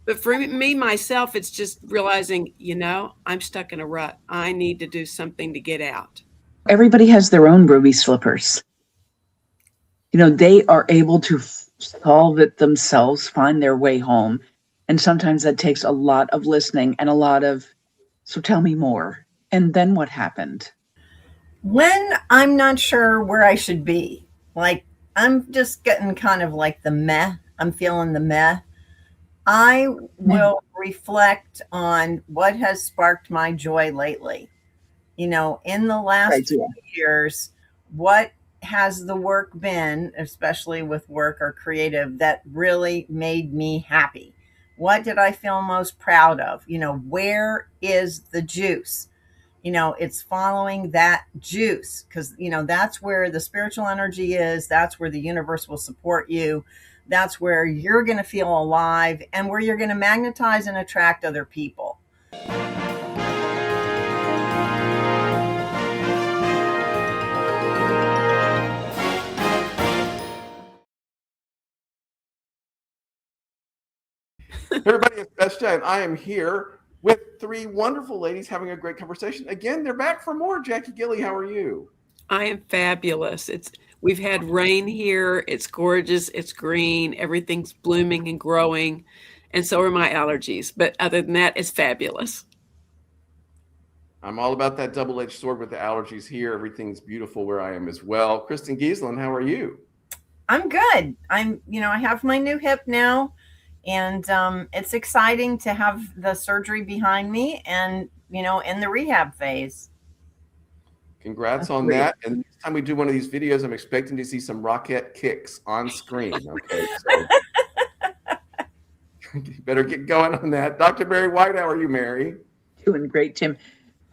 But for me, myself, it's just realizing, I'm stuck in a rut. I need to do something to get out. Everybody has their own ruby slippers. They are able to solve it themselves, find their way home. And sometimes that takes a lot of listening and a lot of, so tell me more. And then what happened? When I'm not sure where I should be, like I'm just getting kind of like the meh, I'm feeling the meh. I will reflect on what has sparked my joy lately. In the last few Idea. years, what has the work been, especially with work or creative, that really made me happy? What did I feel most proud of? Where is the juice? It's following that juice because, that's where the spiritual energy is. That's where the universe will support you. That's where you're going to feel alive and where you're going to magnetize and attract other people. Everybody, it's Besta, and I am here with three wonderful ladies having a great conversation. Again, they're back for more. Jackie Gilley, how are you? I am fabulous. We've had rain here. It's gorgeous. It's green. Everything's blooming and growing. And so are my allergies. But other than that, it's fabulous. I'm all about that double-edged sword with the allergies here. Everything's beautiful where I am as well. Kristin Geeslin, how are you? I'm good. I have my new hip now, and it's exciting to have the surgery behind me and, in the rehab phase. Congrats on that. And next time we do one of these videos, I'm expecting to see some rocket kicks on screen. Okay, so you better get going on that. Dr. Mary White, how are you, Mary? Doing great, Tim.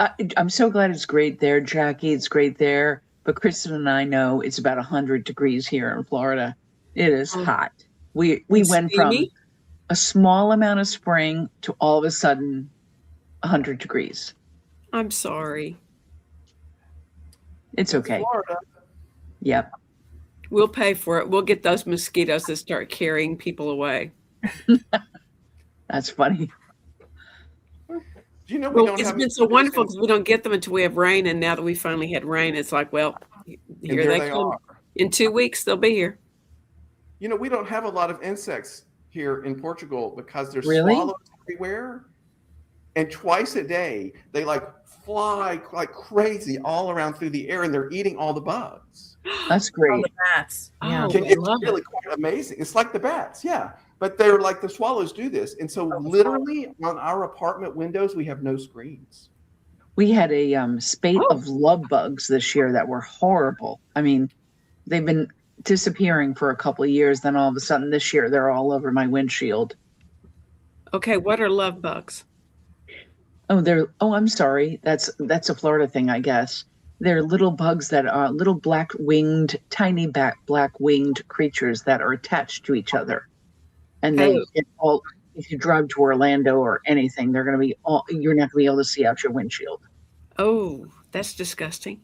I'm so glad it's great there, Jackie. It's great there. But Kristin and I know it's about 100 degrees here in Florida. It is hot. We went from a small amount of spring to all of a sudden 100 degrees. I'm sorry. It's okay. Florida. Yep. We'll pay for it. We'll get those mosquitoes that start carrying people away. That's funny. Do you know it's been so wonderful because we don't get them until we have rain. And now that we finally had rain, it's like, well, here they come. In 2 weeks, they'll be here. We don't have a lot of insects here in Portugal because there's Really? swallows everywhere. And twice a day, they fly like crazy all around through the air, and they're eating all the bugs. That's great. All the bats. Yeah. It's really quite amazing. It's like the bats, yeah. But they're like the swallows do this. And so literally on our apartment windows, we have no screens. We had a spate of love bugs this year that were horrible. I mean, they've been disappearing for a couple of years. Then all of a sudden this year, they're all over my windshield. Okay, what are love bugs? I'm sorry. That's a Florida thing, I guess. They're little bugs that are little tiny black-winged creatures that are attached to each other. And if you drive to Orlando or anything, you're not going to be able to see out your windshield. Oh, that's disgusting.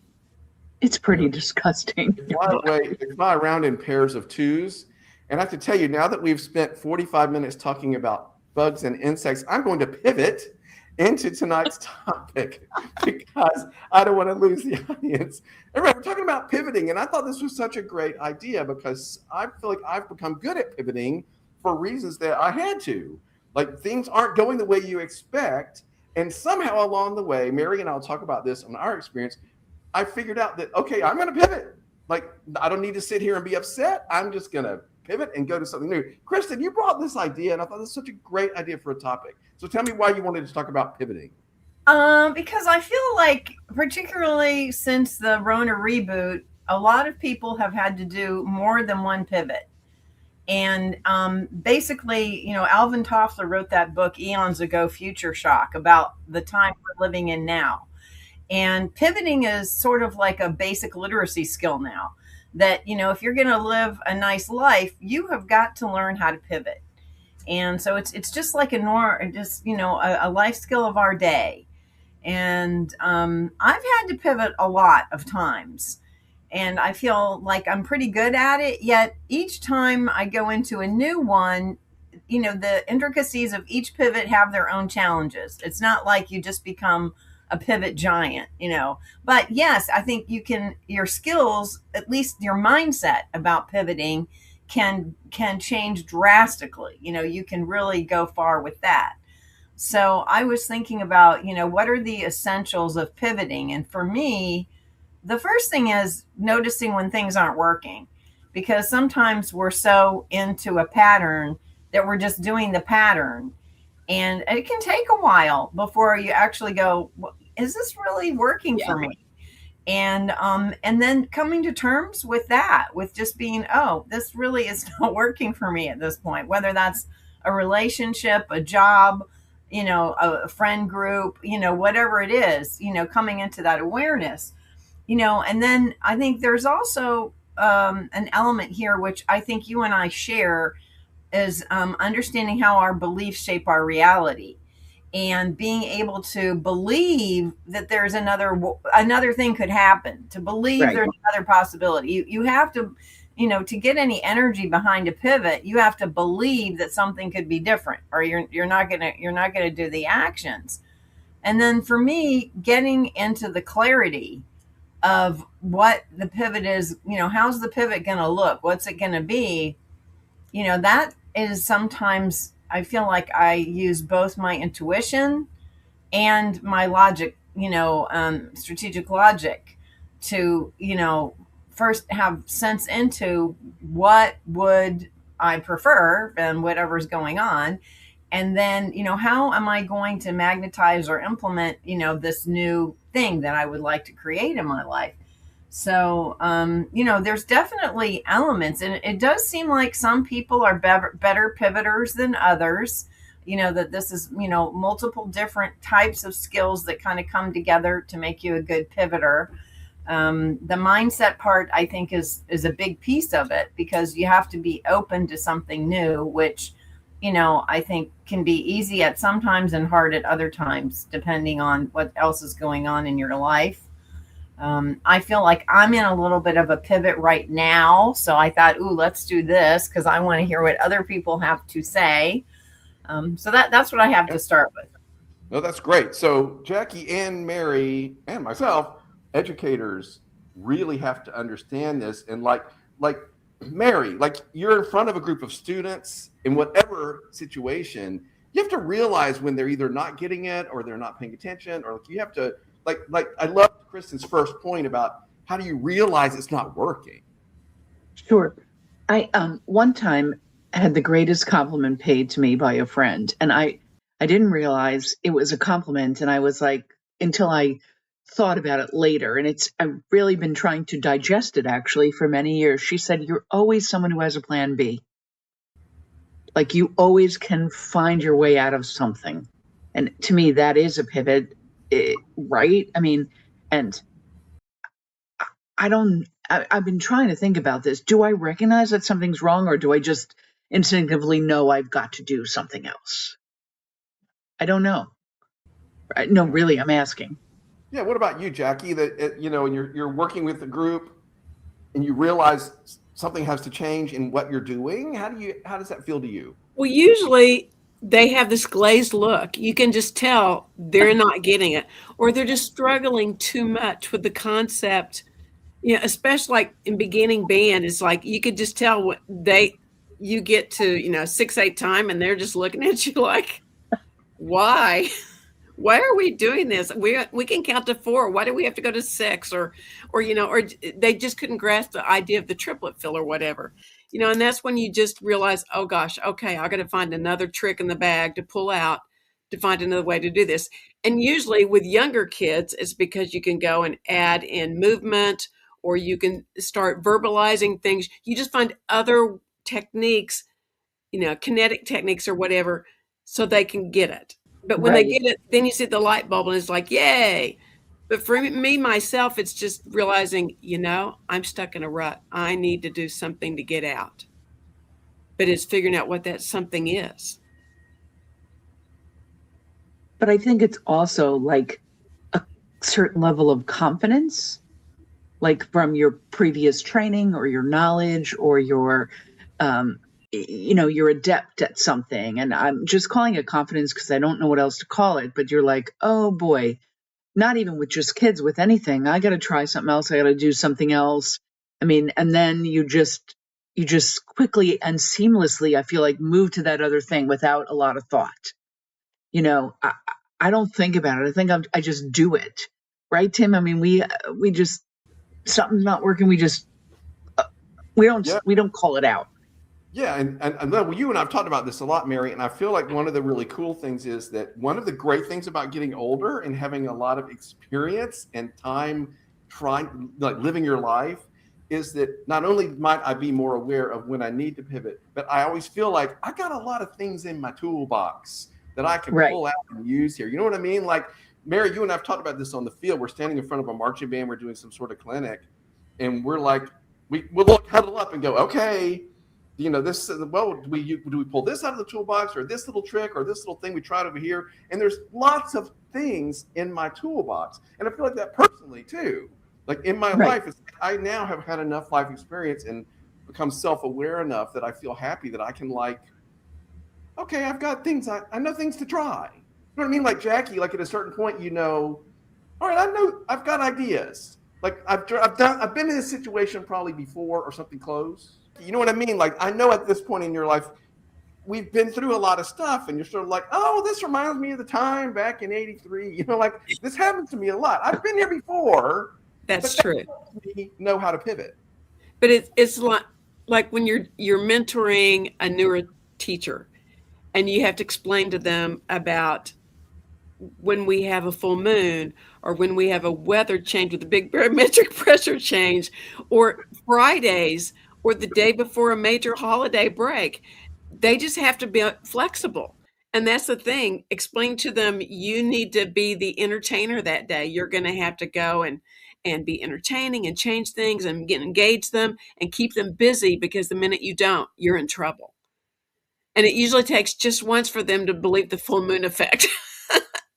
It's pretty disgusting. They fly around in pairs of twos. And I have to tell you, now that we've spent 45 minutes talking about bugs and insects, I'm going to pivot into tonight's topic because I don't want to lose the audience. Everybody, we're talking about pivoting, and I thought this was such a great idea because I feel like I've become good at pivoting for reasons that I had to. Like, things aren't going the way you expect, and somehow along the way, Mary and I'll talk about this on our experience, I figured out that, okay, I'm going to pivot. Like, I don't need to sit here and be upset. I'm just going to pivot and go to something new. Kristin, you brought this idea, and I thought this was such a great idea for a topic. So tell me why you wanted to talk about pivoting. Because I feel like, particularly since the Rona reboot, a lot of people have had to do more than one pivot. And basically, Alvin Toffler wrote that book eons ago, Future Shock, about the time we're living in now. And pivoting is sort of like a basic literacy skill now. That, if you're going to live a nice life, you have got to learn how to pivot. And so it's just like a life skill of our day. And I've had to pivot a lot of times. And I feel like I'm pretty good at it. Yet each time I go into a new one, the intricacies of each pivot have their own challenges. It's not like you just become a pivot giant, but yes, I think your skills, at least your mindset about pivoting can change drastically. You can really go far with that. So I was thinking about, what are the essentials of pivoting? And for me, the first thing is noticing when things aren't working, because sometimes we're so into a pattern that we're just doing the pattern. And it can take a while before you actually go, is this really working for me? And then coming to terms with that, with just being, oh, this really is not working for me at this point, whether that's a relationship, a job, a friend group, whatever it is, coming into that awareness, and then I think there's also an element here, which I think you and I share, is understanding how our beliefs shape our reality, and being able to believe that there's another thing could happen, to believe Right. there's another possibility. You have to, to get any energy behind a pivot, you have to believe that something could be different, or you're not gonna do the actions. And then for me, getting into the clarity of what the pivot is, how's the pivot going to look? What's it going to be? That is sometimes I feel like I use both my intuition and my logic, strategic logic to, first have sense into what would I prefer and whatever's going on. And then, how am I going to magnetize or implement, this new thing that I would like to create in my life? So, there's definitely elements, and it does seem like some people are better pivoters than others. That this is, multiple different types of skills that kind of come together to make you a good pivoter. The mindset part, I think, is a big piece of it, because you have to be open to something new, which, I think can be easy at some times and hard at other times, depending on what else is going on in your life. I feel like I'm in a little bit of a pivot right now. So I thought, ooh, let's do this because I want to hear what other people have to say. So that's what I have to start with. No, that's great. So Jackie and Mary and myself, educators, really have to understand this. And like Mary, like you're in front of a group of students in whatever situation, you have to realize when they're either not getting it or they're not paying attention, or you have to like I love Kristin's first point about how do you realize it's not working. Sure. I one time had the greatest compliment paid to me by a friend, and I didn't realize it was a compliment, and I was like, until I thought about it later, and I've really been trying to digest it actually for many years. She said, "You're always someone who has a plan B. Like you always can find your way out of something." And to me, that is a pivot, right? I mean, and I've been trying to think about this. Do I recognize that something's wrong, or do I just instinctively know I've got to do something else? I don't know. No, really, I'm asking. Yeah. What about you, Jackie? That and you're working with the group, and you realize something has to change in what you're doing. How does that feel to you? Well, usually they have this glazed look. You can just tell they're not getting it, or they're just struggling too much with the concept. Especially like in beginning band, it's like you could just tell what you get to 6/8 time, and they're just looking at you like, why? Why are we doing this? We can count to 4. Why do we have to go to 6? Or they just couldn't grasp the idea of the triplet fill or whatever. And that's when you just realize, oh gosh, okay, I got to find another trick in the bag to pull out to find another way to do this. And usually with younger kids, it's because you can go and add in movement, or you can start verbalizing things. You just find other techniques, kinetic techniques or whatever, so they can get it. But when they get it, then you see the light bulb and it's like, yay. But for me, myself, it's just realizing, I'm stuck in a rut. I need to do something to get out. But it's figuring out what that something is. But I think it's also like a certain level of confidence, like from your previous training or your knowledge or your you're adept at something. And I'm just calling it confidence because I don't know what else to call it. But you're like, oh boy, not even with just kids, with anything. I got to try something else. I got to do something else. I mean, and then you just quickly and seamlessly, I feel like, move to that other thing without a lot of thought. I don't think about it. I think I just do it. Right, Tim? I mean, we just, something's not working. We don't call it out. Yeah, and well, you and I've talked about this a lot, Mary, and I feel like one of the really cool things is that one of the great things about getting older and having a lot of experience and time living your life is that not only might I be more aware of when I need to pivot, but I always feel like I got a lot of things in my toolbox that I can pull out and use here. You know what I mean? Like, Mary, you and I've talked about this on the field. We're standing in front of a marching band. We're doing some sort of clinic, and we're like, we'll huddle up and go, okay, do we pull this out of the toolbox, or this little trick, or this little thing we tried over here? And there's lots of things in my toolbox. And I feel like that personally too. Like in my life, I now have had enough life experience and become self-aware enough that I feel happy that I can okay, I've got things, I know things to try. You know what I mean? Like Jackie, like at a certain point, all right, I know I've got ideas. Like I've been in this situation probably before or something close. You know what I mean? Like I know at this point in your life, we've been through a lot of stuff, and you're sort of like, oh, this reminds me of the time back in '83. Like this happened to me a lot. I've been here before. That's true. That helps me know how to pivot. But it's like when you're mentoring a newer teacher, and you have to explain to them about when we have a full moon, or when we have a weather change with a big barometric pressure change, or Fridays, or the day before a major holiday break. They just have to be flexible. And that's the thing. Explain to them, you need to be the entertainer that day. You're going to have to go and be entertaining and change things and engage them and keep them busy, because the minute you don't, you're in trouble. And it usually takes just once for them to believe the full moon effect.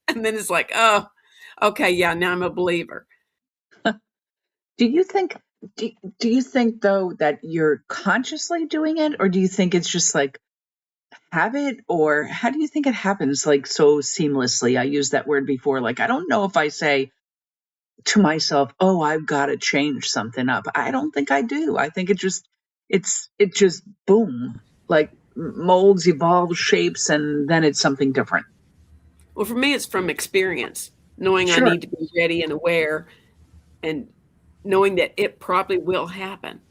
And then it's like, oh, okay, yeah, now I'm a believer. Do you think though that you're consciously doing it, or do you think it's just like habit, or how do you think it happens like so seamlessly? I used that word before. Like, I don't know if I say to myself, oh, I've got to change something up. I don't think I do. I think it just boom, like molds, evolves, shapes, and then it's something different. Well, for me, it's from experience, knowing I need to be ready and aware, and knowing that it probably will happen.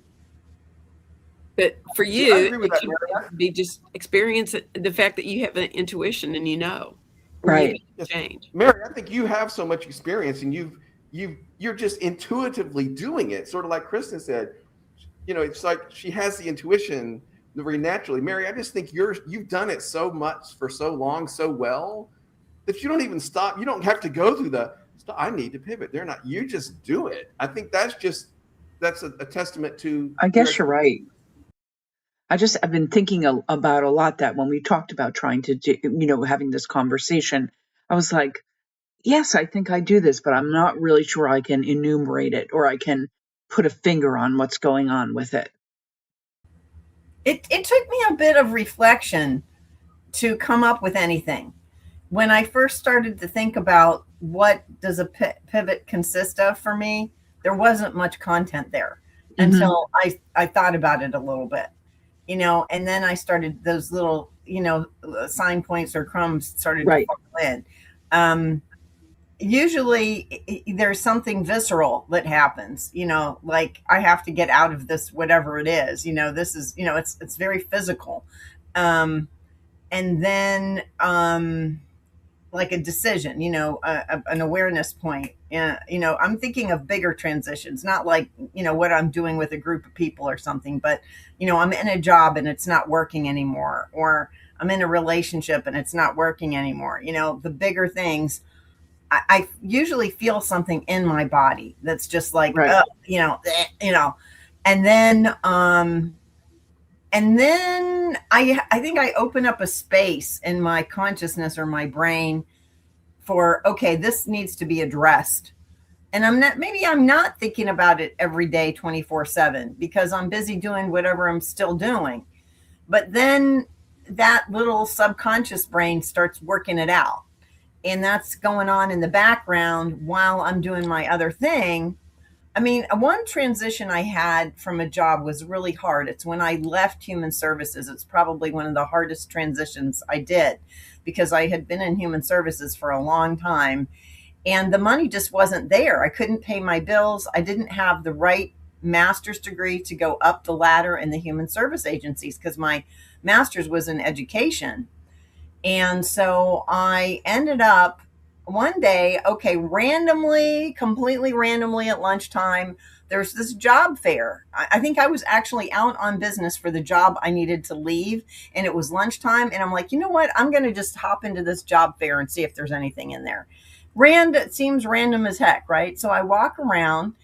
But for you, it could be just experience, the fact that you have an intuition and right. Change. Mary, I think you have so much experience, and you're just intuitively doing it. Sort of like Kristin said, it's like she has the intuition very naturally. Mary, I just think you've done it so much for so long, so well, that you don't even stop. You don't have to go through I need to pivot. You just do it. I think that's a testament to. I guess you're right. I've been thinking about a lot that when we talked about trying to do, having this conversation, I was like, yes, I think I do this, but I'm not really sure I can enumerate it, or I can put a finger on what's going on with it. It took me a bit of reflection to come up with anything. When I first started to think about what does a pivot consist of for me, there wasn't much content there until I thought about it a little bit, and then I started those little, sign points or crumbs started to fall in. Usually there's something visceral that happens, like I have to get out of this, whatever it is, this is, it's very physical. And then, like a decision, an awareness point. I'm thinking of bigger transitions, not like, what I'm doing with a group of people or something, but, I'm in a job and it's not working anymore, or I'm in a relationship and it's not working anymore. The bigger things, I usually feel something in my body that's just like, and then I think I open up a space in my consciousness or my brain for, okay, this needs to be addressed. And I'm not thinking about it every day, 24/7, because I'm busy doing whatever I'm still doing. But then that little subconscious brain starts working it out. And that's going on in the background while I'm doing my other thing. I mean, one transition I had from a job was really hard. It's when I left human services. It's probably one of the hardest transitions I did because I had been in human services for a long time and the money just wasn't there. I couldn't pay my bills. I didn't have the right master's degree to go up the ladder in the human service agencies because my master's was in education. And so I ended up one day, okay, randomly, completely randomly at lunchtime, there's this job fair. I think I was actually out on business for the job I needed to leave, and it was lunchtime. And I'm like, you know what? I'm going to just hop into this job fair and see if there's anything in there. It seems random as heck, right? So I walk around,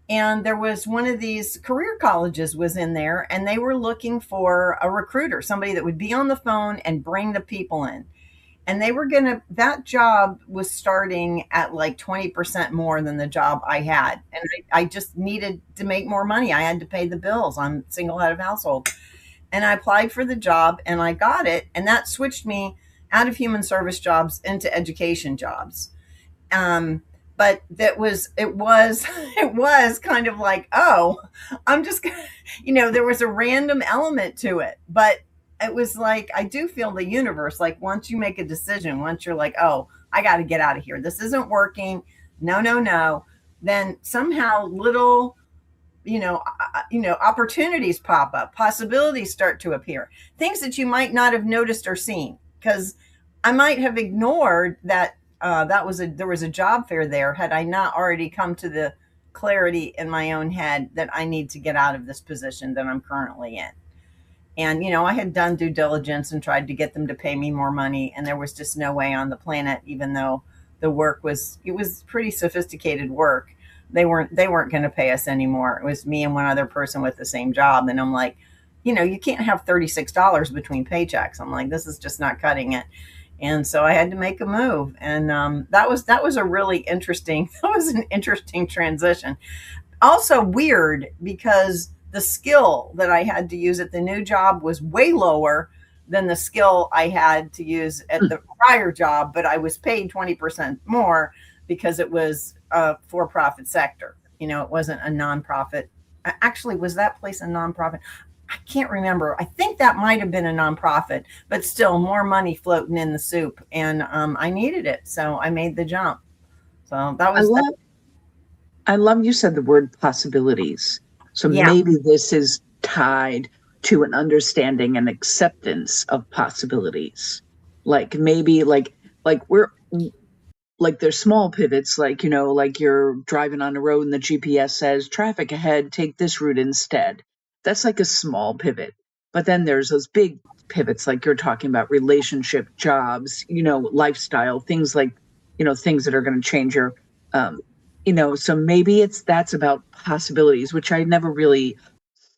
and there was one of these career colleges was in there, and they were looking for a recruiter, somebody that would be on the phone and bring the people in. And that job was starting at like 20% more than the job I had. And I just needed to make more money. I had to pay the bills. I'm single head of household. And I applied for the job and I got it. And that switched me out of human service jobs into education jobs. But it was it was kind of like, oh, I'm just there was a random element to it, but it was like, I do feel the universe, like once you make a decision, once you're like, oh, I got to get out of here, this isn't working, no, then somehow little opportunities pop up, possibilities start to appear, things that you might not have noticed or seen, because I might have ignored that there was a job fair there had I not already come to the clarity in my own head that I need to get out of this position that I'm currently in. And I had done due diligence and tried to get them to pay me more money, and there was just no way on the planet, even though the work was pretty sophisticated work, they weren't going to pay us anymore. It was me and one other person with the same job, and I'm like, you can't have $36 between paychecks. I'm like, this is just not cutting it. And so I had to make a move, and that was a really interesting an interesting transition. Also weird because the skill that I had to use at the new job was way lower than the skill I had to use at the prior job, but I was paid 20% more because it was a for-profit sector. It wasn't a nonprofit. Actually, was that place a nonprofit? I can't remember. I think that might have been a nonprofit, but still more money floating in the soup, and I needed it, so I made the jump. So that was. I love you said the word possibilities. So maybe this is tied to an understanding and acceptance of possibilities. Like maybe like we're like there's small pivots, like like you're driving on the road and the GPS says traffic ahead, take this route instead. That's like a small pivot. But then there's those big pivots, like you're talking about relationship, jobs, lifestyle, things like, things that are going to change your, so maybe that's about possibilities, which I never really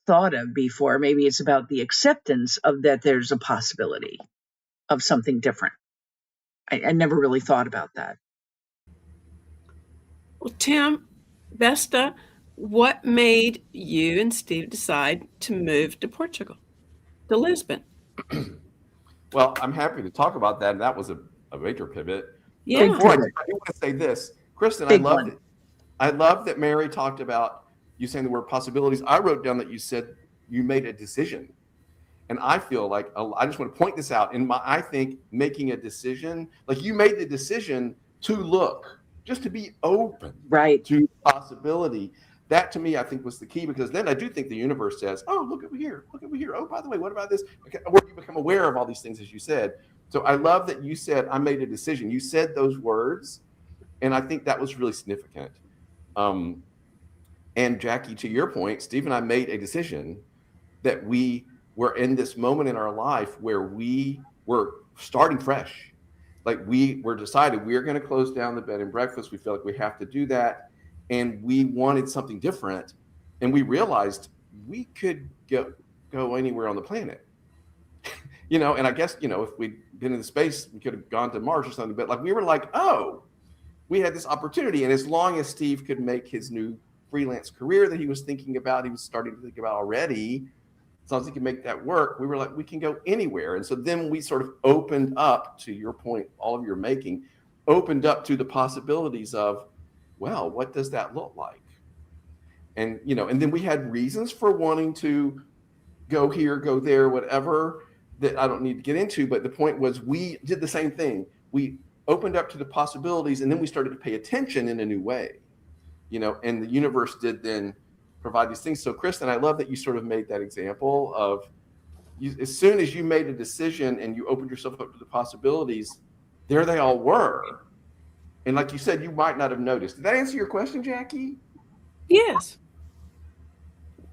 thought of before. Maybe it's about the acceptance of that there's a possibility of something different. I never really thought about that. Well, Tim, Besta, what made you and Steve decide to move to Portugal, to Lisbon? Well, I'm happy to talk about that. And that was a major pivot. Yeah. Before I do want to say this, Kristin, I love that Mary talked about you saying the word possibilities. I wrote down that you said you made a decision. And I feel like I just want to point this out. I think making a decision, like you made the decision to look, just to be open to possibility. That to me, I think was the key, because then I do think the universe says, oh, look over here. Oh, by the way, what about this? Okay, where you become aware of all these things, as you said. So I love that you said, I made a decision. You said those words, and I think that was really significant. And Jackie, to your point, Steve and I made a decision that we were in this moment in our life where we were starting fresh. Like we were decided we are going to close down the bed and breakfast. We feel like we have to do that. And we wanted something different. And we realized we could go anywhere on the planet. And I guess, if we'd been in the space, we could have gone to Mars or something. But like we were like, oh, we had this opportunity. And as long as Steve could make his new freelance career that he was thinking about, he was starting to think about already, as long as he can make that work, we were like, we can go anywhere. And so then we sort of opened up, to your point, all of your making, opened up to the possibilities of, well, what does that look like? And, and then we had reasons for wanting to go here, go there, whatever, that I don't need to get into. But the point was, we did the same thing. We opened up to the possibilities, and then we started to pay attention in a new way, and the universe did then provide these things. So Kristin, I love that you sort of made that example of as soon as you made a decision and you opened yourself up to the possibilities, there they all were. And like you said, you might not have noticed. Did that answer your question, Jackie? Yes.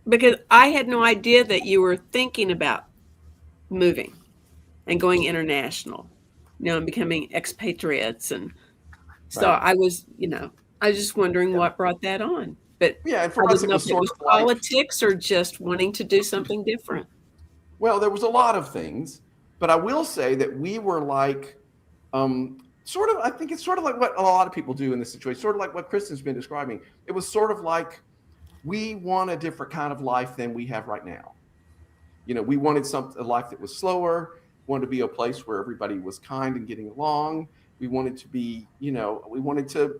Because I had no idea that you were thinking about moving and going international, and becoming expatriates. And so Right. I was just wondering what brought that on. But Yeah, and for I us, didn't it know was if it was sort of like, politics or just wanting to do something different. well, there was a lot of things, but I will say that we were like, I think it's sort of like what a lot of people do in this situation, sort of like what Kristin's been describing. It was sort of like, we want a different kind of life than we have right now. We wanted a life that was slower, wanted to be a place where everybody was kind and getting along. We wanted to be, we wanted to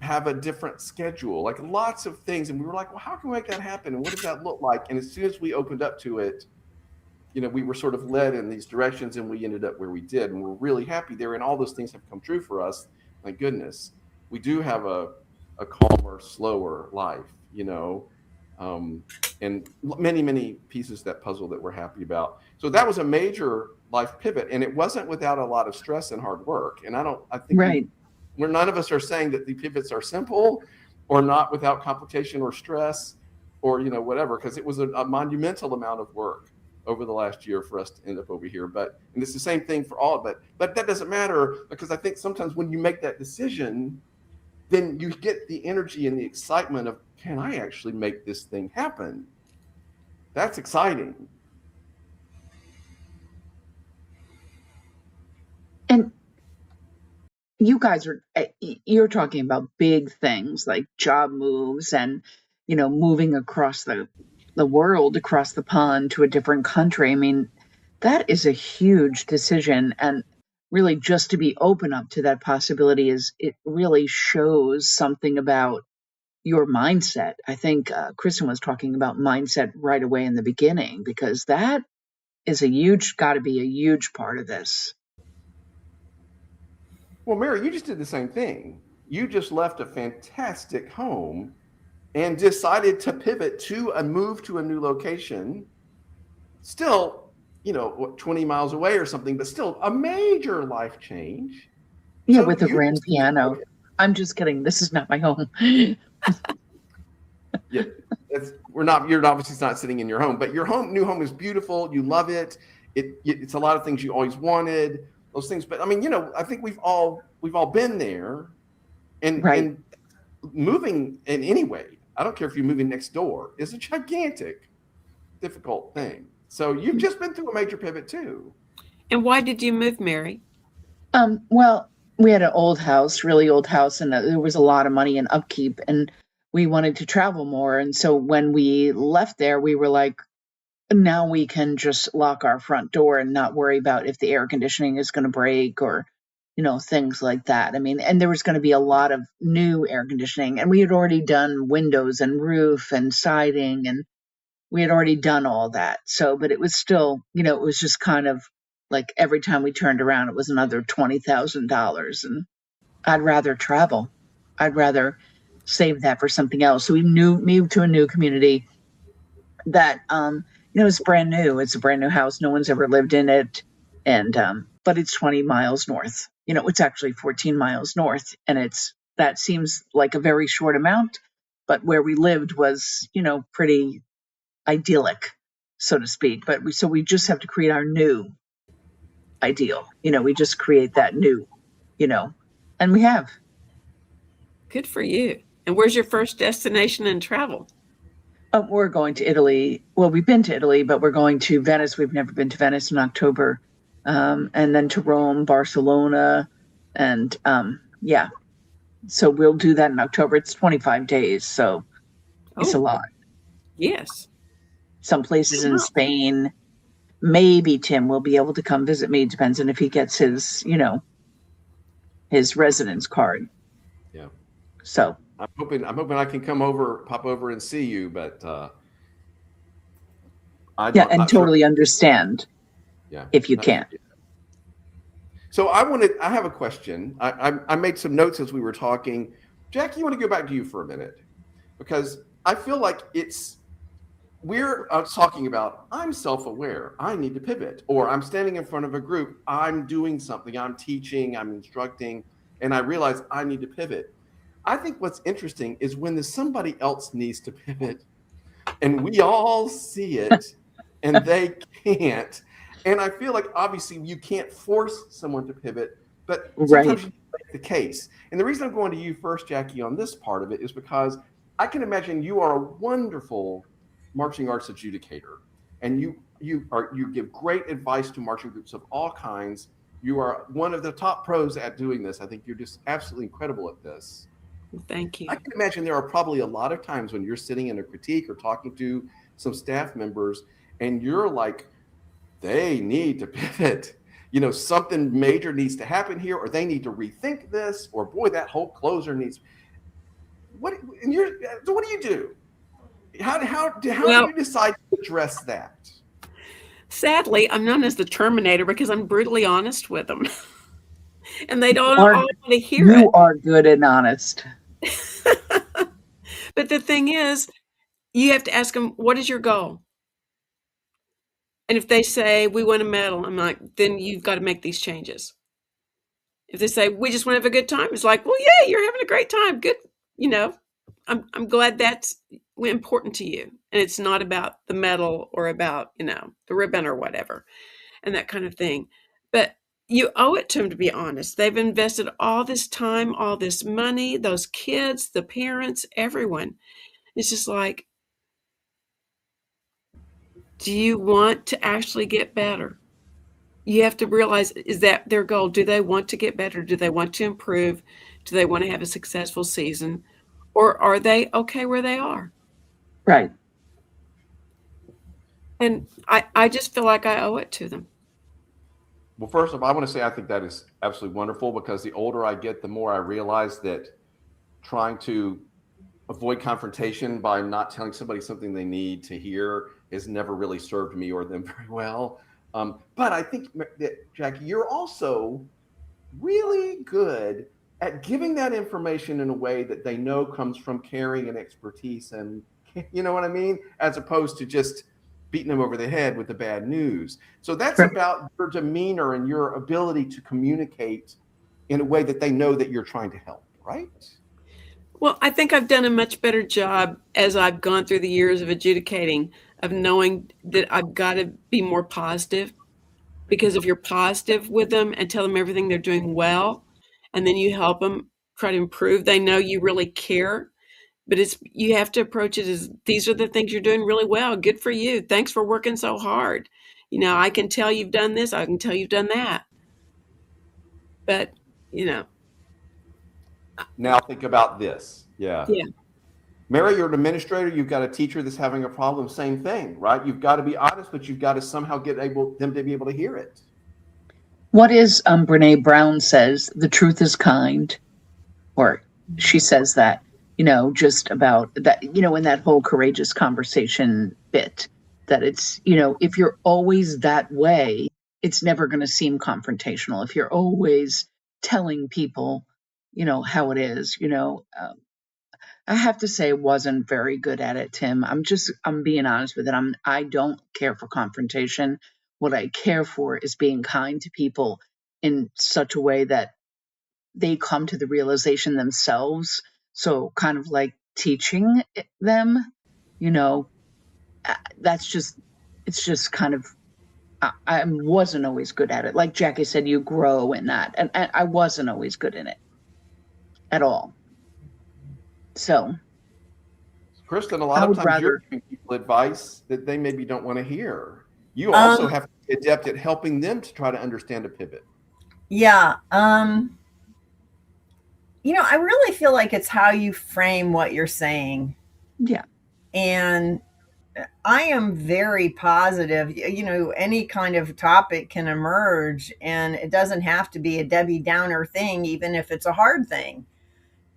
have a different schedule, like lots of things. And we were like, well, how can we make that happen? And what does that look like? And as soon as we opened up to it, we were sort of led in these directions, and we ended up where we did. And we're really happy there. And all those things have come true for us. Thank goodness. We do have a calmer, slower life, and many, many pieces of that puzzle that we're happy about. So that was a major life pivot, and it wasn't without a lot of stress and hard work. And I think Right. we're none of us are saying that the pivots are simple or not without complication or stress or, whatever, because it was a monumental amount of work over the last year for us to end up over here. And it's the same thing for all of it. But that doesn't matter, because I think sometimes when you make that decision, then you get the energy and the excitement of, can I actually make this thing happen? That's exciting. And you guys you're talking about big things like job moves and, moving across the world, across the pond to a different country. I mean, that is a huge decision. And really, just to be open up to that possibility it really shows something about your mindset. I think Kristin was talking about mindset right away in the beginning, because that is got to be a huge part of this. Well, Mary, you just did the same thing. You just left a fantastic home and decided to pivot to a move to a new location. Still, 20 miles away or something, but still a major life change. Yeah, So with a you grand just piano. enjoyed it. I'm just kidding. This is not my home. Yeah, you're obviously not sitting in your home, but your new home is beautiful. You love it. It's a lot of things you always wanted, those things. But I mean, I think we've all been there, and Right. and moving in any way, I don't care if you're moving next door, is a gigantic, difficult thing. So you've just been through a major pivot too. And why did you move, Mary? Well, we had an really old house, and there was a lot of money in upkeep, and we wanted to travel more. And so when we left there, we were like, now we can just lock our front door and not worry about if the air conditioning is going to break or, things like that. I mean, and there was going to be a lot of new air conditioning, and we had already done windows and roof and siding, and we had already done all that. So, but it was still, it was just kind of like every time we turned around, it was another $20,000. And I'd rather travel. I'd rather save that for something else. So we moved to a new community that, it's brand new. It's a brand new house. No one's ever lived in it. And, but it's 20 miles north. It's actually 14 miles north. And that seems like a very short amount, but where we lived was, pretty idyllic, so to speak. But we just have to create our new ideal. We just create that new, and we have. Good for you. And where's your first destination in travel? We're going to Italy. Well, we've been to Italy, but we're going to Venice. We've never been to Venice in October. And then to Rome, Barcelona. And yeah, so we'll do that in October. It's 25 days. So it's a lot. Yes. Some places in Wow. Spain, maybe Tim will be able to come visit me. Depends on if he gets his, his residence card. Yeah. So I'm hoping I can pop over and see you, but I'm yeah, and not sure. totally understand Yeah. if you Not sure can't. yet. So I have a question. I made some notes as we were talking. Jackie, I want to go back to you for a minute because I feel like we're talking about I'm self-aware, I need to pivot, or I'm standing in front of a group, I'm doing something, I'm teaching, I'm instructing, and I realize I need to pivot. I think what's interesting is when somebody else needs to pivot and we all see it and they can't. And I feel like obviously you can't force someone to pivot, but Right. sometimes you make the case. And the reason I'm going to you first, Jackie, on this part of it is because I can imagine you are a wonderful marching arts adjudicator, and you give great advice to marching groups of all kinds. You are one of the top pros at doing this. I think you're just absolutely incredible at this. Thank you. I can imagine there are probably a lot of times when you're sitting in a critique or talking to some staff members and you're like, they need to pivot. Something major needs to happen here, or they need to rethink this, or boy, that whole closer needs. What do you do? How do you decide to address that? Sadly, I'm known as the Terminator because I'm brutally honest with them. And they don't You are- all want to hear it. You are good and honest. But the thing is, you have to ask them, what is your goal? And if they say, we want a medal, I'm like, then you've got to make these changes. If they say, we just want to have a good time, it's like, well, yeah, you're having a great time. Good. I'm glad that's important to you. And it's not about the medal or about, the ribbon or whatever and that kind of thing. But you owe it to them to be honest. They've invested all this time, all this money, those kids, the parents, everyone. It's just like, do you want to actually get better? You have to realize, is that their goal? Do they want to get better? Do they want to improve? Do they want to have a successful season? Or are they okay where they are? Right. And I just feel like I owe it to them. Well, first of all, I want to say I think that is absolutely wonderful because the older I get, the more I realize that trying to avoid confrontation by not telling somebody something they need to hear has never really served me or them very well. But I think that, Jackie, you're also really good at giving that information in a way that they know comes from caring and expertise, and you know what I mean, as opposed to just beating them over the head with the bad news. So that's Right. about your demeanor and your ability to communicate in a way that they know that you're trying to help, right? Well, I think I've done a much better job as I've gone through the years of adjudicating, of knowing that I've got to be more positive. Because if you're positive with them and tell them everything they're doing well, and then you help them try to improve, they know you really care. But you have to approach it as, these are the things you're doing really well. Good for you. Thanks for working so hard. I can tell you've done this. I can tell you've done that. But, Now think about this. Yeah. Yeah. Mary, you're an administrator. You've got a teacher that's having a problem. Same thing, right? You've got to be honest, but you've got to somehow get them to be able to hear it. What is Brene Brown says, the truth is kind, or she says that, just about that, in that whole courageous conversation bit, that it's, if you're always that way, it's never going to seem confrontational. If you're always telling people, how it is, I have to say, wasn't very good at it, Tim. I'm being honest with it. I don't care for confrontation. What I care for is being kind to people in such a way that they come to the realization themselves. So kind of like teaching them, it's just kind of, I wasn't always good at it. Like Jackie said, you grow in that. And I wasn't always good in it at all. So Kristin, a lot of times you're giving people advice that they maybe don't want to hear. You also have to be adept at helping them to try to understand a pivot. Yeah. I really feel like it's how you frame what you're saying. Yeah. And I am very positive. You know, any kind of topic can emerge, and it doesn't have to be a Debbie Downer thing, even if it's a hard thing.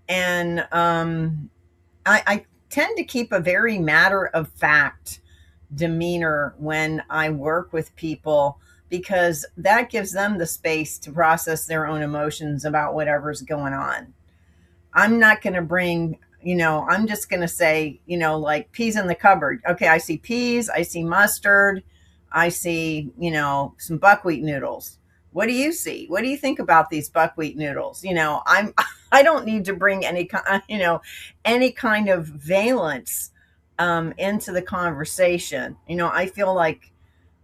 And I tend to keep a very matter of fact demeanor when I work with people, because that gives them the space to process their own emotions about whatever's going on. I'm not going to bring, I'm just going to say, like peas in the cupboard. Okay, I see peas, I see mustard, I see, some buckwheat noodles. What do you see? What do you think about these buckwheat noodles? I don't need to bring any kind of valence into the conversation. I feel like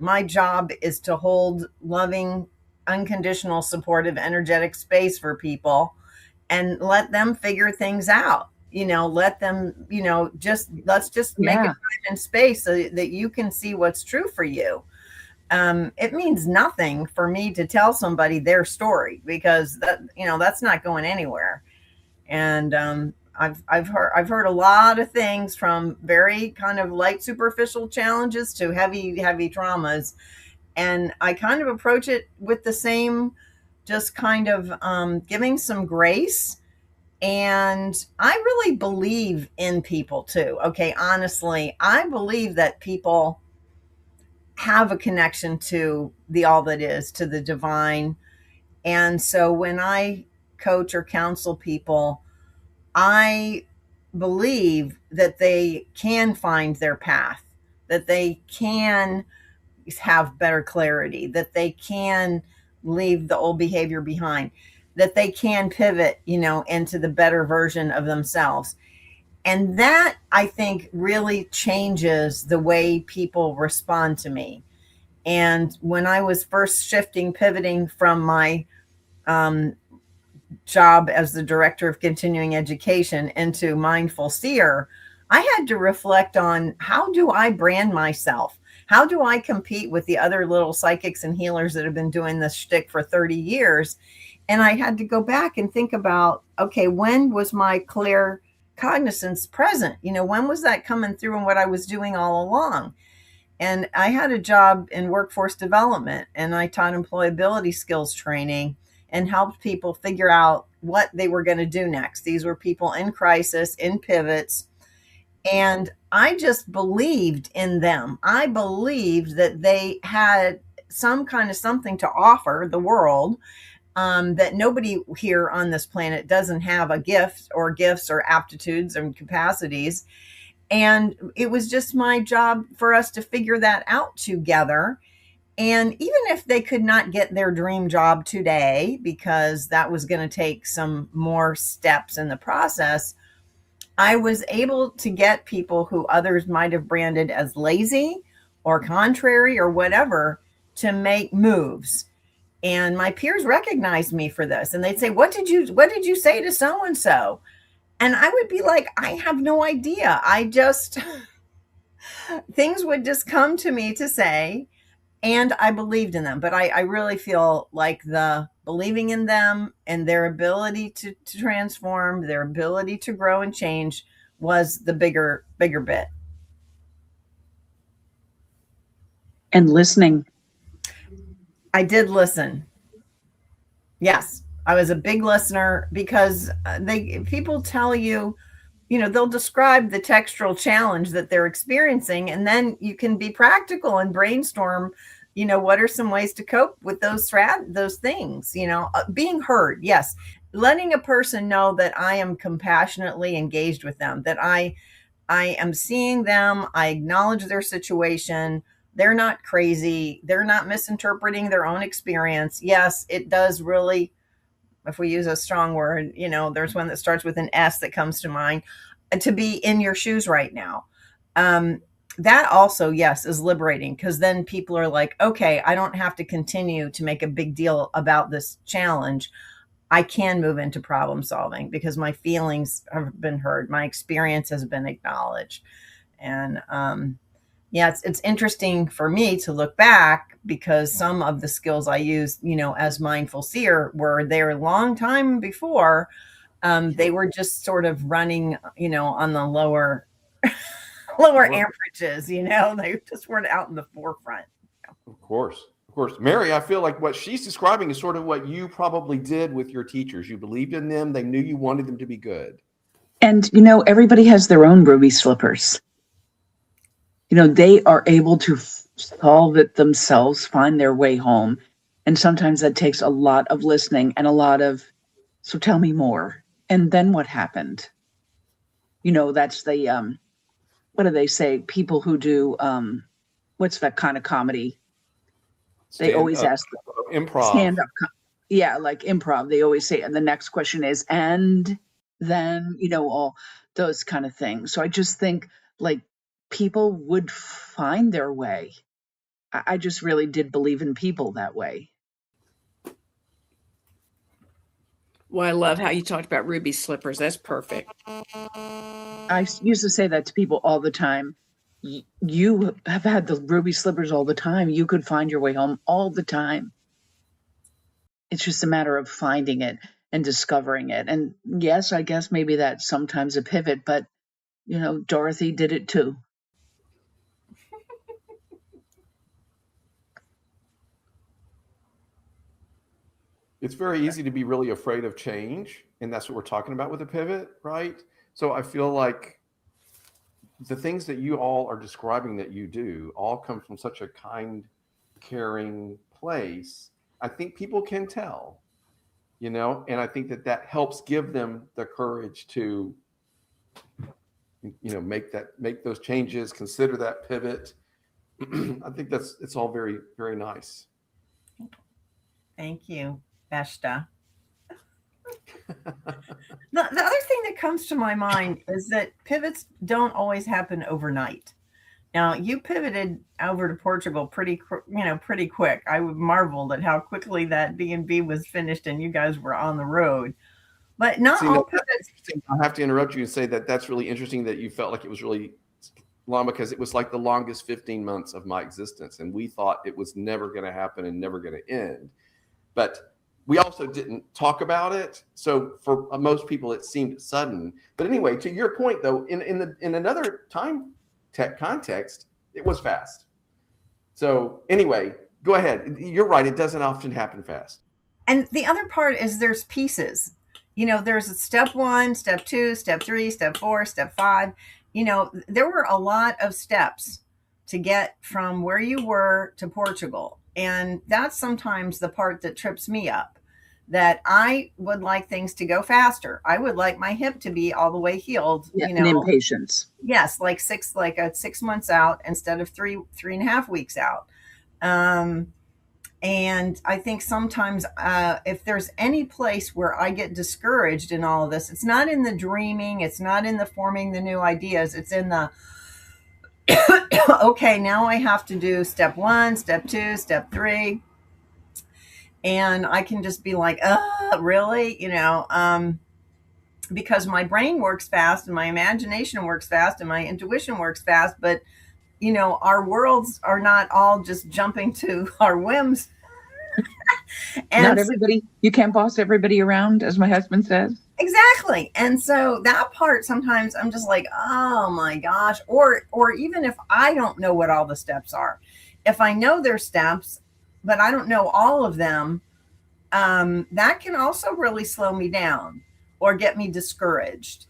my job is to hold loving, unconditional, supportive, energetic space for people and let them figure things out. Let them, let's just make a Yeah. time and space so that you can see what's true for you. It means nothing for me to tell somebody their story, because that's not going anywhere. And I've heard a lot of things, from very kind of light superficial challenges to heavy traumas, and I kind of approach it with the same, just kind of giving some grace. And I really believe in people too. Okay, honestly, I believe that people have a connection to the all that is, to the divine. And so when I coach or counsel people, I believe that they can find their path, that they can have better clarity, that they can leave the old behavior behind, that they can pivot, into the better version of themselves. And that, I think, really changes the way people respond to me. And when I was first pivoting from my um, job as the director of continuing education into mindful seer, I had to reflect on, how do I brand myself? How do I compete with the other little psychics and healers that have been doing this shtick for 30 years? And I had to go back and think about, okay, when was my clear cognizance present? When was that coming through in what I was doing all along? And I had a job in workforce development, and I taught employability skills training and helped people figure out what they were going to do next. These were people in crisis, in pivots. And I just believed in them. I believed that they had some kind of something to offer the world, that nobody here on this planet doesn't have a gift or gifts or aptitudes and capacities. And it was just my job for us to figure that out together. And even if they could not get their dream job today, because that was going to take some more steps in the process, I was able to get people who others might have branded as lazy or contrary or whatever to make moves. And my peers recognized me for this, and they'd say, what did you say to so and so? And I would be like, I have no idea. Things would just come to me to say, and I believed in them. But I really feel like the believing in them and their ability to transform, their ability to grow and change, was the bigger bit. And listening. I did listen. Yes, I was a big listener, because people tell you, they'll describe the textural challenge that they're experiencing, and then you can be practical and brainstorm, what are some ways to cope with those things, being heard. Yes. Letting a person know that I am compassionately engaged with them, that I am seeing them. I acknowledge their situation. They're not crazy. They're not misinterpreting their own experience. Yes, it does really, if we use a strong word, there's one that starts with an S that comes to mind, to be in your shoes right now. That also, yes, is liberating, because then people are like, okay, I don't have to continue to make a big deal about this challenge. I can move into problem solving because my feelings have been heard. My experience has been acknowledged. And yeah, it's interesting for me to look back, because some of the skills I used, as mindful seer, were there a long time before. They were just sort of running, on the lower lower Sure. amperages, they just weren't out in the forefront. Of course. Of course. Mary, I feel like what she's describing is sort of what you probably did with your teachers. You believed in them. They knew you wanted them to be good. And, everybody has their own ruby slippers. They are able to solve it themselves, find their way home. And sometimes that takes a lot of listening and a lot of, so tell me more. And then what happened? That's the, what do they say? People who do, what's that kind of comedy? They always ask improv. Stand up. Yeah, like improv. They always say, and the next question is, and then, all those kind of things. So I just think like people would find their way. I just really did believe in people that way. Well, I love how you talked about ruby slippers. That's perfect. I used to say that to people all the time. You have had the ruby slippers all the time. You could find your way home all the time. It's just a matter of finding it and discovering it. And yes, I guess maybe that's sometimes a pivot, but Dorothy did it too. It's very easy to be really afraid of change. And that's what we're talking about with a pivot, right? So I feel like the things that you all are describing that you do all come from such a kind, caring place. I think people can tell, and I think that helps give them the courage to, make those changes, consider that pivot. I think it's all very, very nice. Thank you, Besta. The other thing that comes to my mind is that pivots don't always happen overnight. Now, you pivoted over to Portugal pretty quick. I marveled at how quickly that B&B was finished and you guys were on the road. But not all pivots. I have to interrupt you and say that's really interesting that you felt like it was really long, because it was like the longest 15 months of my existence. And we thought it was never going to happen and never going to end. But we also didn't talk about it. So for most people, it seemed sudden. But anyway, to your point, though, in another time context, it was fast. So anyway, go ahead. You're right. It doesn't often happen fast. And the other part is there's pieces. There's a step 1, step 2, step 3, step 4, step 5. There were a lot of steps to get from where you were to Portugal. And that's sometimes the part that trips me up, that I would like things to go faster. I would like my hip to be all the way healed. Yeah, and impatience. Yes, like 6 months out instead of 3.5 weeks out. And I think sometimes if there's any place where I get discouraged in all of this, it's not in the dreaming, it's not in the forming the new ideas, it's in the okay, now I have to do step 1, step 2, step 3. And I can just be like, really? Because my brain works fast and my imagination works fast and my intuition works fast. But, our worlds are not all just jumping to our whims. And not everybody, you can't boss everybody around, as my husband says. Exactly. And so that part, sometimes I'm just like, oh my gosh. Or even if I don't know what all the steps are, if I know their steps, but I don't know all of them, that can also really slow me down or get me discouraged.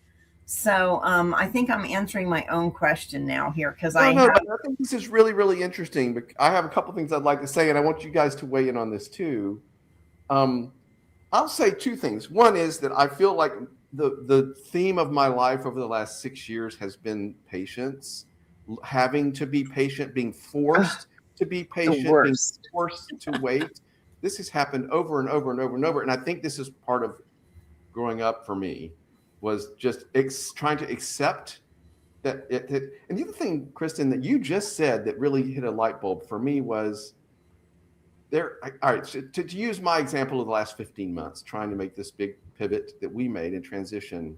So I think I'm answering my own question now here, because I think this is really, really interesting. But I have a couple things I'd like to say, and I want you guys to weigh in on this too. I'll say two things. One is that I feel like the theme of my life over the last 6 years has been patience, having to be patient, being forced to be patient, being forced to wait. This has happened over and over and over and over. And I think this is part of growing up for me, was just trying to accept that and the other thing, Kristin, that you just said that really hit a light bulb for me was all right, so to use my example of the last 15 months, trying to make this big pivot that we made and transition.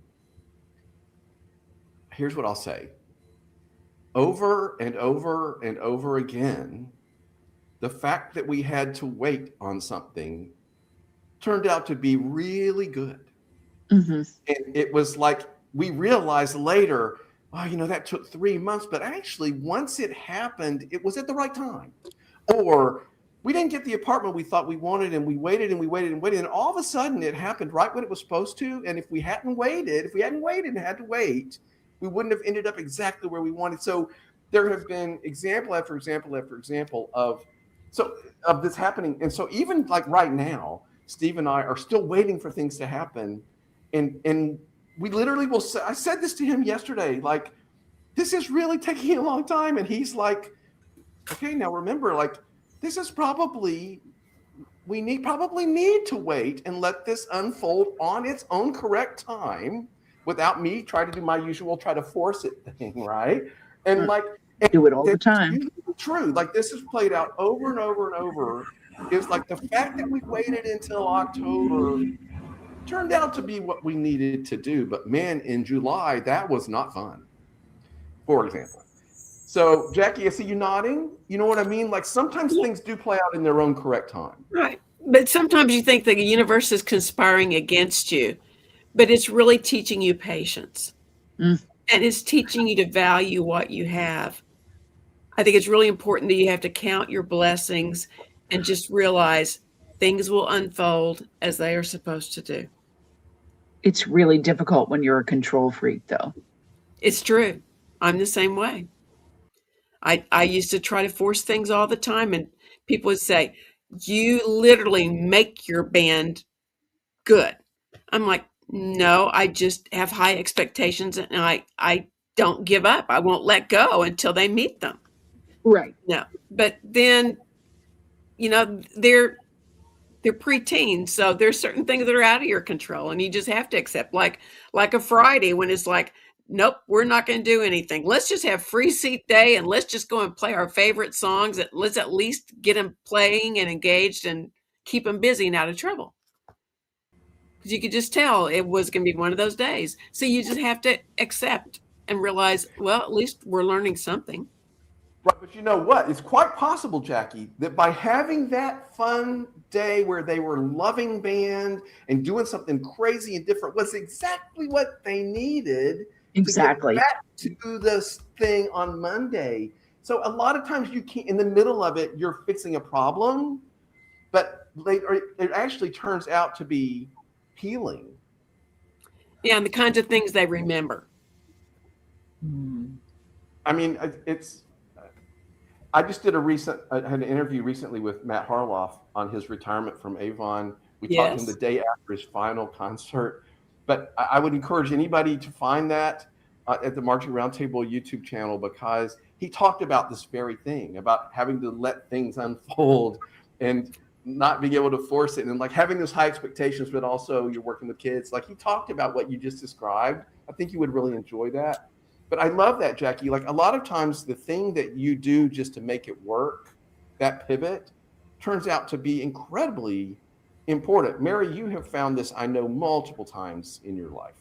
Here's what I'll say. Over and over and over again, the fact that we had to wait on something turned out to be really good. Mm-hmm. And it was like, we realized later, oh, that took 3 months, but actually once it happened, it was at the right time. Or we didn't get the apartment we thought we wanted, and we waited and we waited and waited, and all of a sudden it happened right when it was supposed to. And if we hadn't waited and had to wait, we wouldn't have ended up exactly where we wanted. So there have been example after example after example of this happening. And so even like right now, Steve and I are still waiting for things to happen. And we literally will say, I said this to him yesterday, like, this is really taking a long time. And he's like, okay, now remember, like, this is probably need to wait and let this unfold on its own correct time without me trying to do my usual try to force it thing, right? And like, do it all the time. True. Like, this is played out over and over and over. Is like the fact that we waited until October turned out to be what we needed to do. But man, in July, that was not fun, for example. So, Jackie, I see you nodding. You know what I mean? Like, sometimes things do play out in their own correct time. Right. But sometimes you think the universe is conspiring against you, but it's really teaching you patience. And it's teaching you to value what you have. I think it's really important that you have to count your blessings and just realize things will unfold as they are supposed to do. It's really difficult when you're a control freak, though. It's true. I'm the same way. I used to try to force things all the time, and people would say, you literally make your band good. I'm like, no, I just have high expectations, and I don't give up. I won't let go until they meet them. Right. No. But then, they're preteens, so there's certain things that are out of your control, and you just have to accept, like a Friday when it's like, nope, we're not going to do anything. Let's just have free seat day, and let's just go and play our favorite songs. Let's at least get them playing and engaged and keep them busy and out of trouble. Because you could just tell it was going to be one of those days. So you just have to accept and realize, well, at least we're learning something. Right, but you know what? It's quite possible, Jackie, that by having that fun day where they were loving band and doing something crazy and different was exactly what they needed. Exactly. To get back to this thing on Monday. So a lot of times you can't, in the middle of it, you're fixing a problem, but it actually turns out to be healing. Yeah, and the kinds of things they remember. I mean, I just did had an interview recently with Matt Harloff on his retirement from Avon. We talked to him the day after his final concert. But I would encourage anybody to find that at the Marching Roundtable YouTube channel, because he talked about this very thing, about having to let things unfold and not being able to force it, and like having those high expectations, but also you're working with kids. Like, he talked about what you just described. I think you would really enjoy that. But I love that, Jackie. Like, a lot of times the thing that you do just to make it work, that pivot, turns out to be incredibly important. Mary, you have found this, I know, multiple times in your life.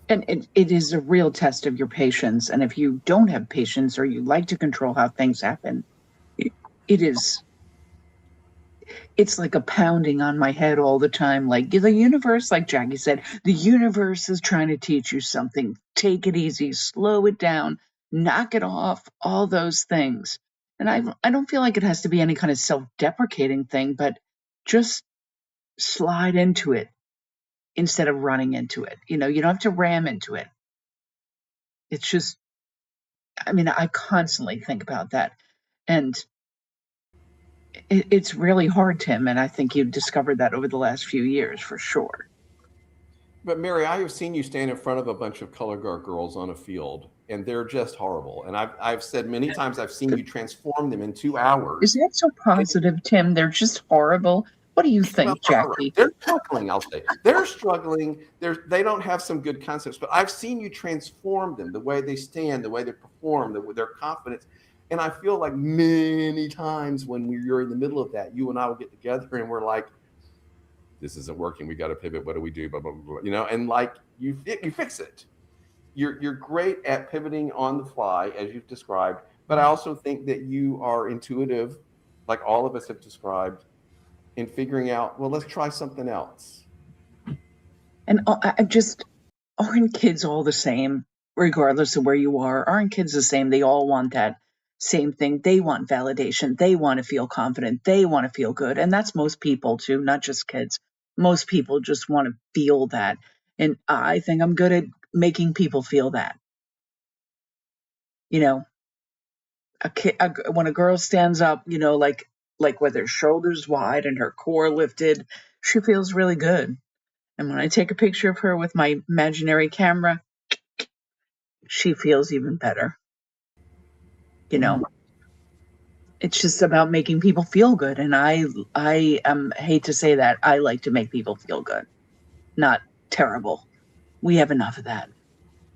And it is a real test of your patience. And if you don't have patience, or you like to control how things happen, it's like a pounding on my head all the time. Like, the universe, like Jackie said, the universe is trying to teach you something. Take it easy, slow it down, knock it off, all those things. And I don't feel like it has to be any kind of self-deprecating thing, but just slide into it instead of running into it. You don't have to ram into it. It's just, I constantly think about that. And it's really hard, Tim. And I think you've discovered that over the last few years, for sure. But Mary, I have seen you stand in front of a bunch of color guard girls on a field, and they're just horrible. And I've said many times, I've seen you transform them in 2 hours. Is that so positive, Tim? They're just horrible. What do you think, Jackie? They're struggling, I'll say. They're struggling. They don't have some good concepts, but I've seen you transform them, the way they stand, the way they perform, their confidence. And I feel like many times when you're in the middle of that, you and I will get together and we're like, this isn't working. We got to pivot. What do we do? Blah, blah, blah. And like you fix it. You're great at pivoting on the fly, as you've described. But I also think that you are intuitive, like all of us have described, in figuring out, well, let's try something else. And aren't kids all the same? regardless of where you are. Aren't kids the same? They all want that same thing. They want validation. They want to feel confident. They want to feel good. And that's most people too, not just kids. Most people just want to feel that. And I think I'm good at making people feel that. You know, when a girl stands up, like with her shoulders wide and her core lifted, she feels really good. And when I take a picture of her with my imaginary camera, she feels even better. It's just about making people feel good. And I hate to say that, I like to make people feel good, not terrible. We have enough of that.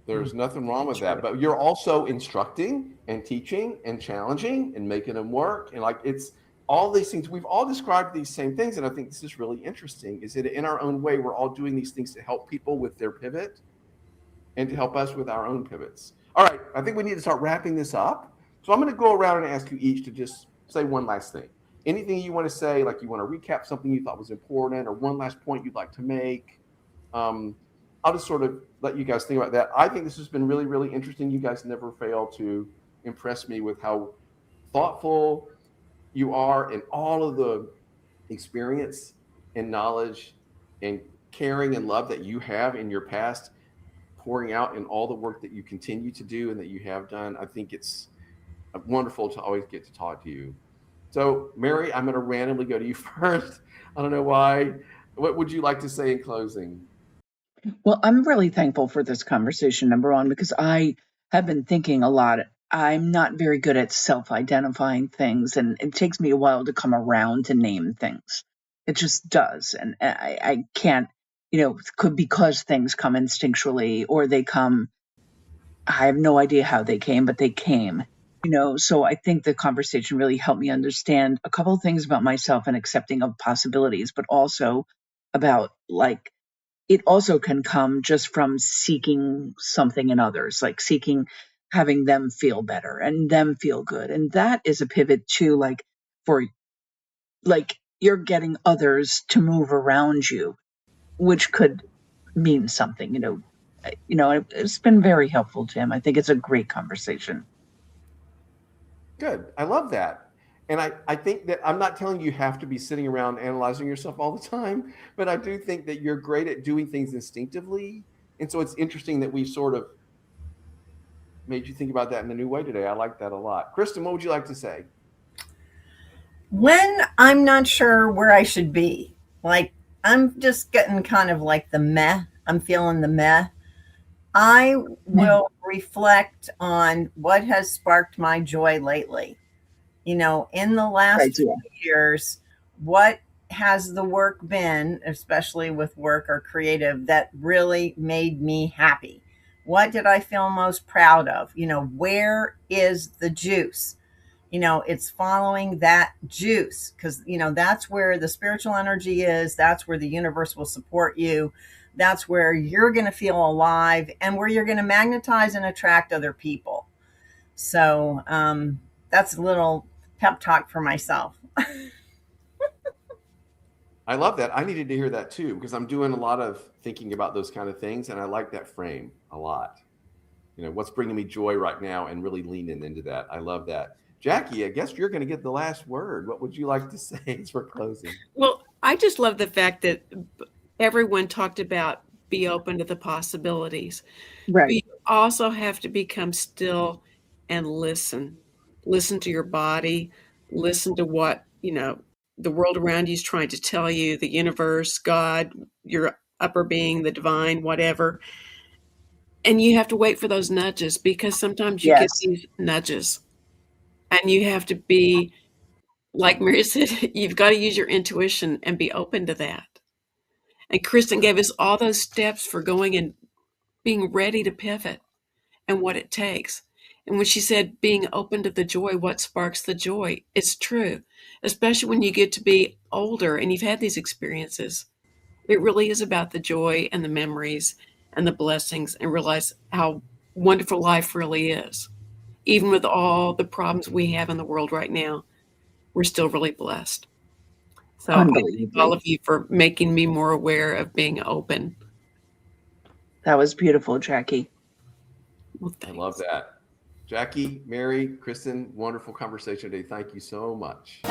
There's nothing wrong with that, but you're also instructing and teaching and challenging and making them work. And like, it's all these things. We've all described these same things. And I think this is really interesting, is that in our own way, we're all doing these things to help people with their pivot and to help us with our own pivots. All right. I think we need to start wrapping this up. So I'm going to go around and ask you each to just say one last thing. Anything you want to say, like you want to recap something you thought was important, or one last point you'd like to make. I'll just sort of let you guys think about that. I think this has been really, really interesting. You guys never fail to impress me with how thoughtful you are and all of the experience and knowledge and caring and love that you have in your past, pouring out in all the work that you continue to do and that you have done. I think it's wonderful to always get to talk to you. So, Mary, I'm going to randomly go to you first. I don't know why. What would you like to say in closing? Well, I'm really thankful for this conversation, number one, because I have been thinking a lot. I'm not very good at self-identifying things, and it takes me a while to come around to name things. It just does. And I can't, because things come instinctually, or they come, I have no idea how they came, but they came. So I think the conversation really helped me understand a couple of things about myself and accepting of possibilities, but also about it also can come just from seeking something in others, like having them feel better and them feel good. And that is a pivot too, you're getting others to move around you, which could mean something, it's been very helpful, Tim. I think it's a great conversation. Good. I love that. And I think that I'm not telling you have to be sitting around analyzing yourself all the time, but I do think that you're great at doing things instinctively. And so it's interesting that we sort of made you think about that in a new way today. I like that a lot. Kristin, what would you like to say? When I'm not sure where I should be, like I'm just getting kind of like the meh, I'm feeling the meh, I will reflect on what has sparked my joy lately. In the last few years, what has the work been, especially with work or creative, that really made me happy? What did I feel most proud of? Where is the juice? It's following that juice, because, that's where the spiritual energy is. That's where the universe will support you. That's where you're going to feel alive and where you're going to magnetize and attract other people. So that's a little pep talk for myself. I love that. I needed to hear that too, because I'm doing a lot of thinking about those kind of things. And I like that frame a lot. What's bringing me joy right now, and really leaning into that. I love that. Jackie, I guess you're going to get the last word. What would you like to say as we're closing? Well, I just love the fact that everyone talked about be open to the possibilities. Right. But you also have to become still and listen. Listen to your body. Listen to what, the world around you is trying to tell you, the universe, God, your upper being, the divine, whatever. And you have to wait for those nudges, because sometimes you get these nudges. And you have to be, like Mary said, you've got to use your intuition and be open to that. And Kristin gave us all those steps for going and being ready to pivot and what it takes. And when she said being open to the joy, what sparks the joy? It's true, especially when you get to be older and you've had these experiences. It really is about the joy and the memories and the blessings, and realize how wonderful life really is. Even with all the problems we have in the world right now, we're still really blessed. So I thank all of you for making me more aware of being open. That was beautiful, Jackie. Well, I love that. Jackie, Mary, Kristin, wonderful conversation today. Thank you so much.